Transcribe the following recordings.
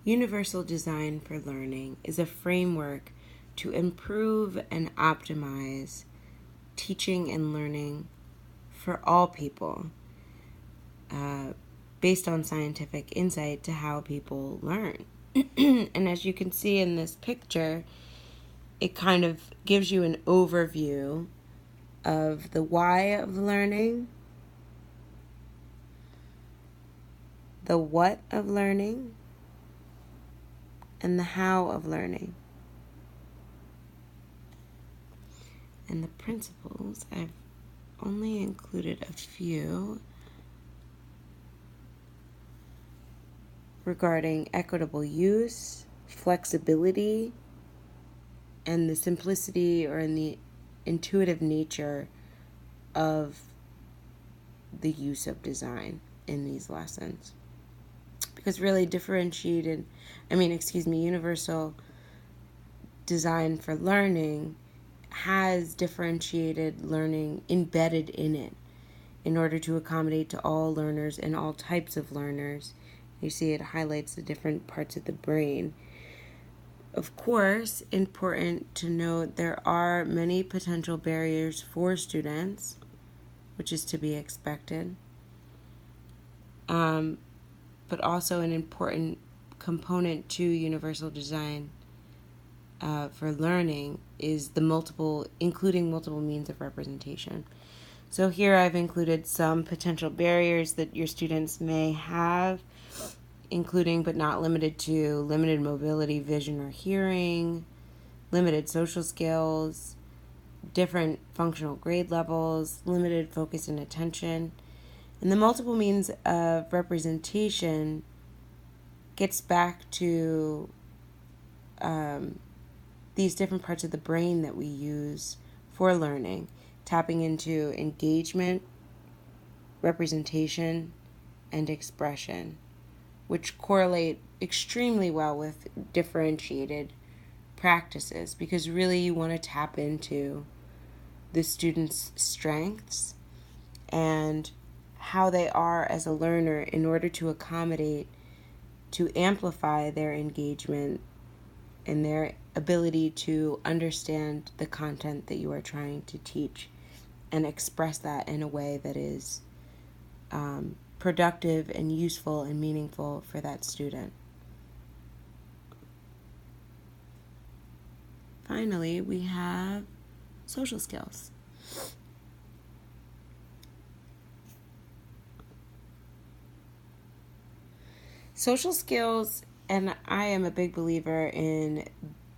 Universal Design for Learning is a framework to improve and optimize teaching and learning for all people, based on scientific insight to how people learn. And as you can see in this picture, it kind of gives you an overview of the why of learning, the what of learning, and the how of learning. And the principles, I've only included a few regarding equitable use, flexibility, and the simplicity or in the intuitive nature of the use of design in these lessons. Because really universal design for learning has differentiated learning embedded in it in order to accommodate to all learners and all types of learners. You see it highlights the different parts of the brain. Of course, important to note, there are many potential barriers for students, which is to be expected. But also an important component to universal design for learning is including multiple means of representation. So here I've included some potential barriers that your students may have, including but not limited to limited mobility, vision, or hearing, limited social skills, different functional grade levels, limited focus and attention. And the multiple means of representation gets back to these different parts of the brain that we use for learning, tapping into engagement, representation, and expression, which correlate extremely well with differentiated practices, because really you want to tap into the student's strengths and how they are as a learner in order to accommodate, to amplify their engagement and their ability to understand the content that you are trying to teach and express that in a way that is productive and useful and meaningful for that student. Finally, we have social skills. Social skills, and I am a big believer in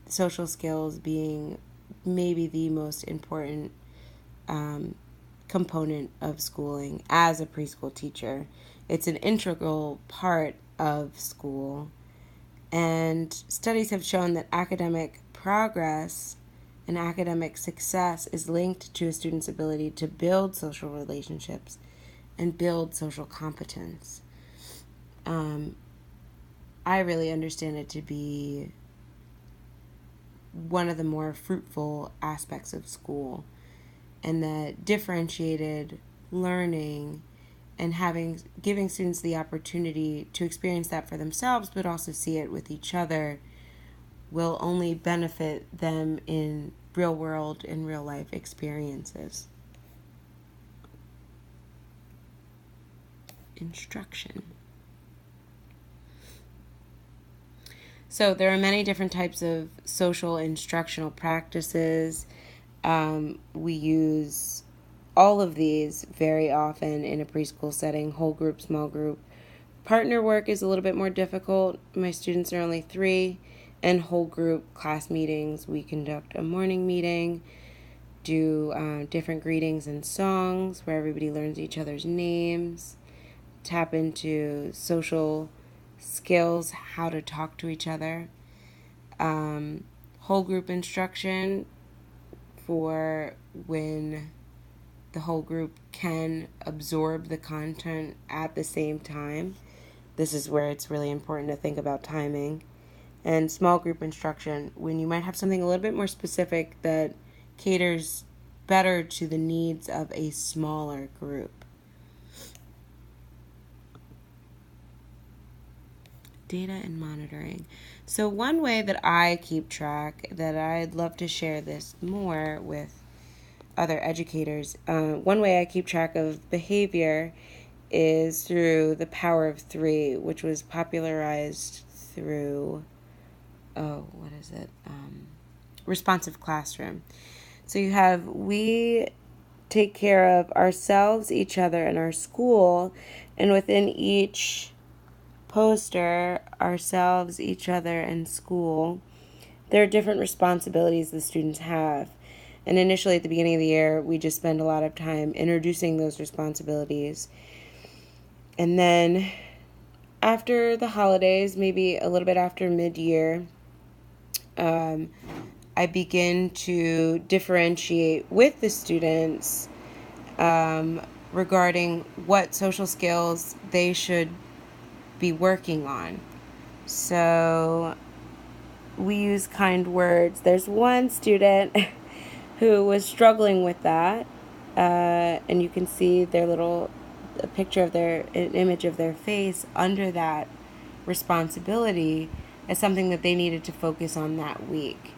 social skills being maybe the most important component of schooling as a preschool teacher. It's an integral part of school, and studies have shown that academic progress and academic success is linked to a student's ability to build social relationships and build social competence. I really understand it to be one of the more fruitful aspects of school, and that differentiated learning and giving students the opportunity to experience that for themselves but also see it with each other will only benefit them in real world and real life experiences. Instruction. So there are many different types of social instructional practices. We use all of these very often in a preschool setting: whole group, small group. Partner work is a little bit more difficult. My students are only 3. And whole group class meetings, we conduct a morning meeting, do different greetings and songs where everybody learns each other's names, tap into social skills, how to talk to each other. Whole group instruction for when the whole group can absorb the content at the same time. This is where it's really important to think about timing. And small group instruction when you might have something a little bit more specific that caters better to the needs of a smaller group. Data and monitoring. So one way that I keep track, that I'd love to share this more with other educators, one way I keep track of behavior is through the Power of Three, which was popularized through, what is it? Responsive Classroom. So you have, we take care of ourselves, each other, and our school, and within each poster, ourselves, each other, and school, there are different responsibilities the students have. And initially at the beginning of the year, we just spend a lot of time introducing those responsibilities. And then after the holidays, maybe a little bit after mid-year, I begin to differentiate with the students regarding what social skills they should be working on. So we use kind words. There's one student who was struggling with that, and you can see a picture of an image of their face under that responsibility as something that they needed to focus on that week.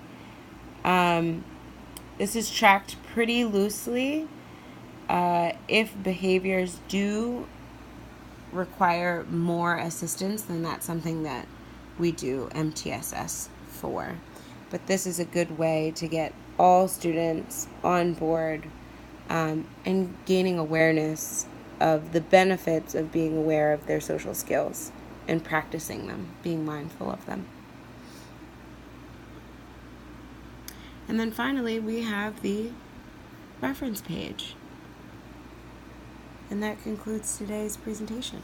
This is tracked pretty loosely. If behaviors do require more assistance, then that's something that we do MTSS for. But this is a good way to get all students on board and gaining awareness of the benefits of being aware of their social skills and practicing them, being mindful of them. And then finally, we have the reference page. And that concludes today's presentation.